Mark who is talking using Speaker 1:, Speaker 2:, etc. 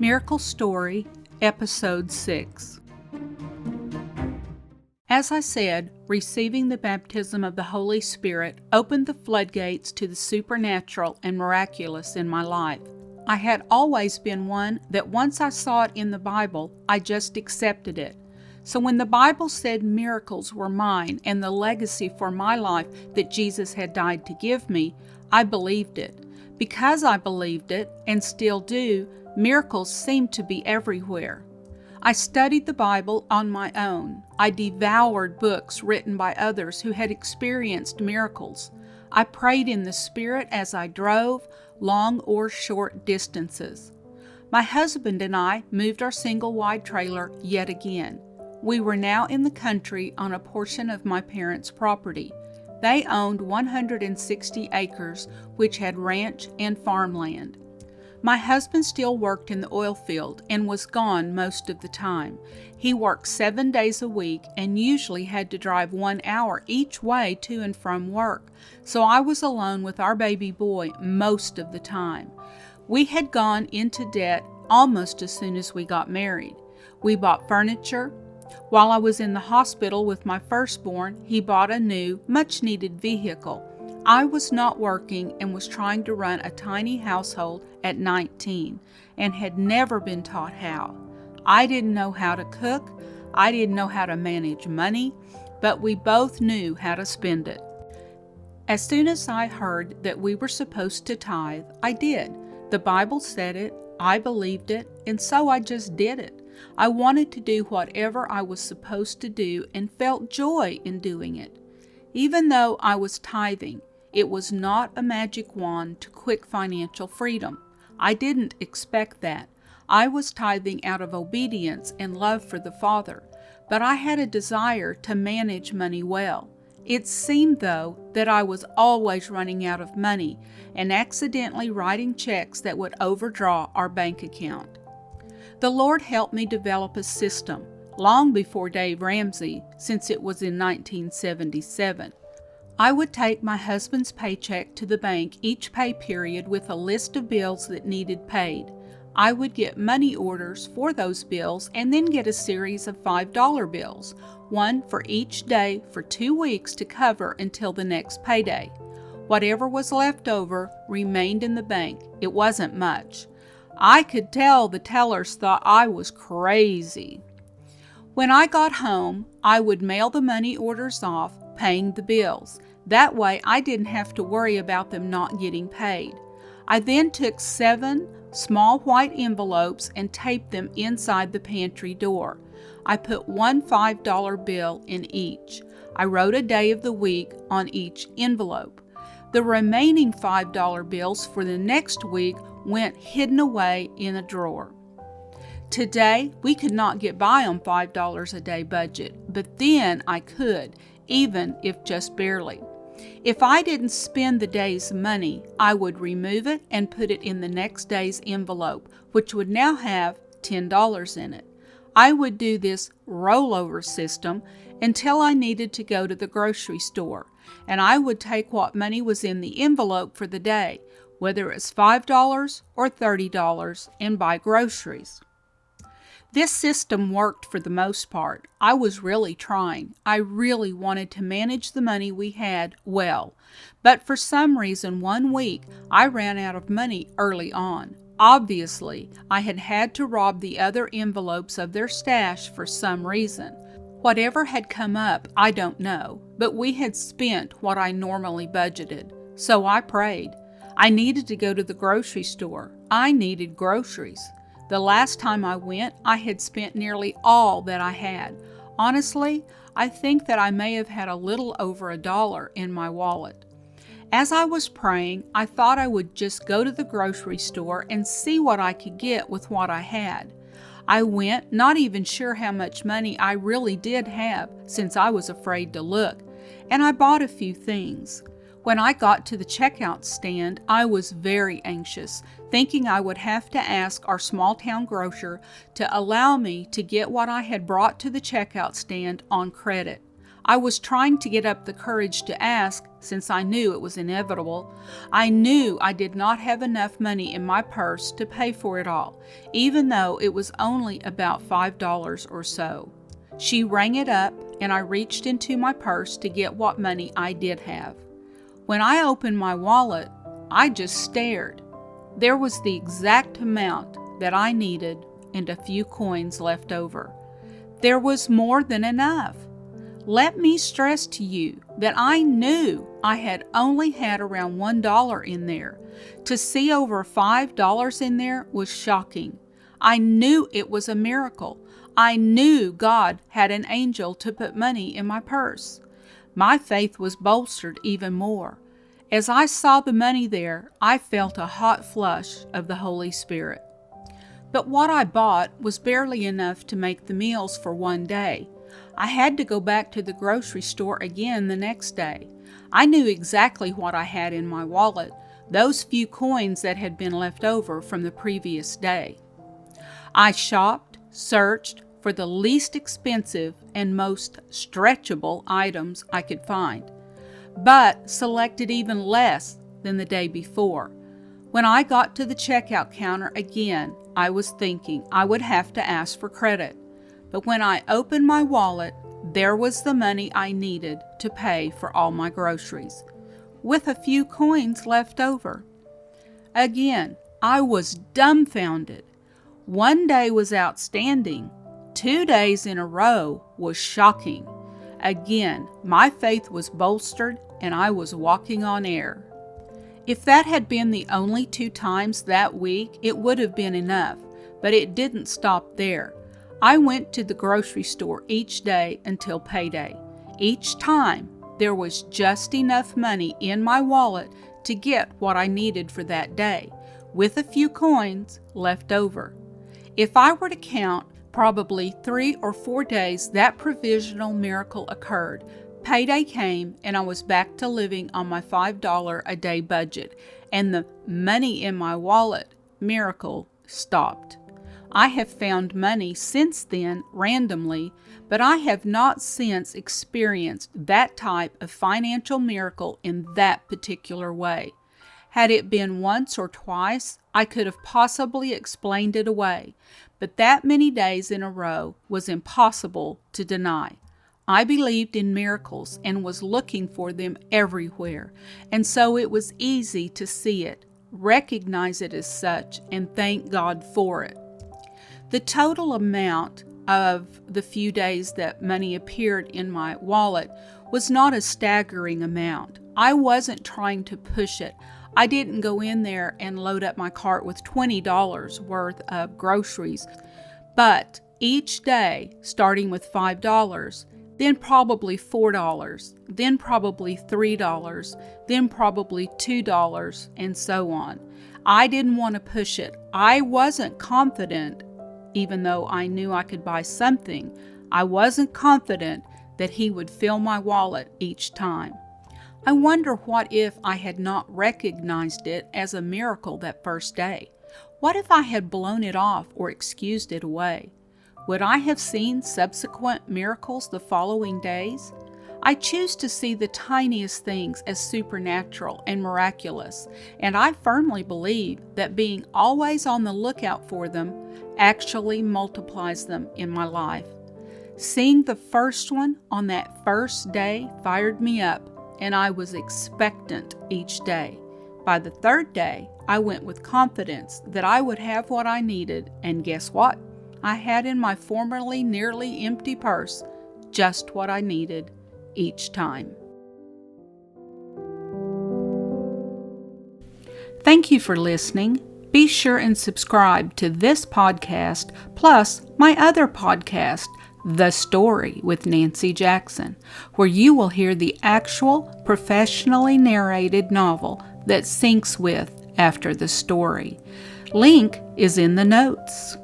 Speaker 1: Miracle Story, Episode 6. As I said, receiving the baptism of the Holy Spirit opened the floodgates to the supernatural and miraculous in my life. I had always been one that once I saw it in the Bible, I just accepted it. So when the Bible said miracles were mine and the legacy for my life that Jesus had died to give me, I believed it. Because I believed it, and still do, miracles seemed to be everywhere. I studied the Bible on my own. I devoured books written by others who had experienced miracles. I prayed in the Spirit as I drove, long or short distances. My husband and I moved our single-wide trailer yet again. We were now in the country on a portion of my parents' property. They owned 160 acres, which had ranch and farmland. My husband still worked in the oil field and was gone most of the time. He worked 7 days a week and usually had to drive 1 hour each way to and from work, so I was alone with our baby boy most of the time. We had gone into debt almost as soon as we got married. We bought furniture. While I was in the hospital with my firstborn, he bought a new, much-needed vehicle. I was not working and was trying to run a tiny household at 19 and had never been taught how. I didn't know how to cook. I didn't know how to manage money, but we both knew how to spend it. As soon as I heard that we were supposed to tithe, I did. The Bible said it, I believed it, and so I just did it. I wanted to do whatever I was supposed to do and felt joy in doing it. Even though I was tithing, it was not a magic wand to quick financial freedom. I didn't expect that. I was tithing out of obedience and love for the Father, but I had a desire to manage money well. It seemed, though, that I was always running out of money and accidentally writing checks that would overdraw our bank account. The Lord helped me develop a system, long before Dave Ramsey, since it was in 1977. I would take my husband's paycheck to the bank each pay period with a list of bills that needed paid. I would get money orders for those bills and then get a series of $5 bills, one for each day for 2 weeks to cover until the next payday. Whatever was left over remained in the bank. It wasn't much. I could tell the tellers thought I was crazy. When I got home, I would mail the money orders off, paying the bills. That way I didn't have to worry about them not getting paid. I then took 7 small white envelopes and taped them inside the pantry door. I put one $5 bill in each. I wrote a day of the week on each envelope. The remaining $5 bills for the next week went hidden away in a drawer. Today, we could not get by on $5 a day budget, but then I could, even if just barely. If I didn't spend the day's money, I would remove it and put it in the next day's envelope, which would now have $10 in it. I would do this rollover system until I needed to go to the grocery store, and I would take what money was in the envelope for the day, whether it's $5 or $30, and buy groceries. This system worked for the most part. I was really trying. I really wanted to manage the money we had well. But for some reason, one week, I ran out of money early on. Obviously, I had to rob the other envelopes of their stash for some reason. Whatever had come up, I don't know, but we had spent what I normally budgeted. So I prayed. I needed to go to the grocery store. I needed groceries. The last time I went, I had spent nearly all that I had. Honestly, I think that I may have had a little over $1 in my wallet. As I was praying, I thought I would just go to the grocery store and see what I could get with what I had. I went, not even sure how much money I really did have, since I was afraid to look, and I bought a few things. When I got to the checkout stand, I was very anxious, thinking I would have to ask our small-town grocer to allow me to get what I had brought to the checkout stand on credit. I was trying to get up the courage to ask, since I knew it was inevitable. I knew I did not have enough money in my purse to pay for it all, even though it was only about $5 or so. She rang it up, and I reached into my purse to get what money I did have. When I opened my wallet, I just stared. There was the exact amount that I needed and a few coins left over. There was more than enough. Let me stress to you that I knew I had only had around $1 in there. To see over $5 in there was shocking. I knew it was a miracle. I knew God had an angel to put money in my purse. My faith was bolstered even more. As I saw the money there, I felt a hot flush of the Holy Spirit. But what I bought was barely enough to make the meals for one day. I had to go back to the grocery store again the next day. I knew exactly what I had in my wallet, those few coins that had been left over from the previous day. I shopped, searched for the least expensive and most stretchable items I could find, but selected even less than the day before. When I got to the checkout counter again, I was thinking I would have to ask for credit. But when I opened my wallet, there was the money I needed to pay for all my groceries, with a few coins left over. Again, I was dumbfounded. One day was outstanding. 2 days in a row was shocking. Again, my faith was bolstered and I was walking on air. If that had been the only 2 times that week, it would have been enough, but it didn't stop there. I went to the grocery store each day until payday. Each time, there was just enough money in my wallet to get what I needed for that day, with a few coins left over. If I were to count, probably 3 or 4 days that provisional miracle occurred. Payday came, and I was back to living on my $5 a day budget, and the money in my wallet miracle stopped. I have found money since then randomly, but I have not since experienced that type of financial miracle in that particular way. Had it been once or twice, I could have possibly explained it away, but that many days in a row was impossible to deny. I believed in miracles and was looking for them everywhere, and so it was easy to see it, recognize it as such, and thank God for it. The total amount of the few days that money appeared in my wallet was not a staggering amount. I wasn't trying to push it. I didn't go in there and load up my cart with $20 worth of groceries. But each day, starting with $5, then probably $4, then probably $3, then probably $2, and so on. I didn't want to push it. I wasn't confident. Even though I knew I could buy something, I wasn't confident that He would fill my wallet each time. I wonder what if I had not recognized it as a miracle that first day? What if I had blown it off or excused it away? Would I have seen subsequent miracles the following days? I choose to see the tiniest things as supernatural and miraculous, and I firmly believe that being always on the lookout for them actually multiplies them in my life. Seeing the first one on that first day fired me up, and I was expectant each day. By the third day, I went with confidence that I would have what I needed, and guess what? I had in my formerly nearly empty purse just what I needed each time. Thank you for listening. Be sure and subscribe to this podcast, plus my other podcast, The Story with Nancy Jackson, where you will hear the actual professionally narrated novel that syncs with after the story. Link is in the notes.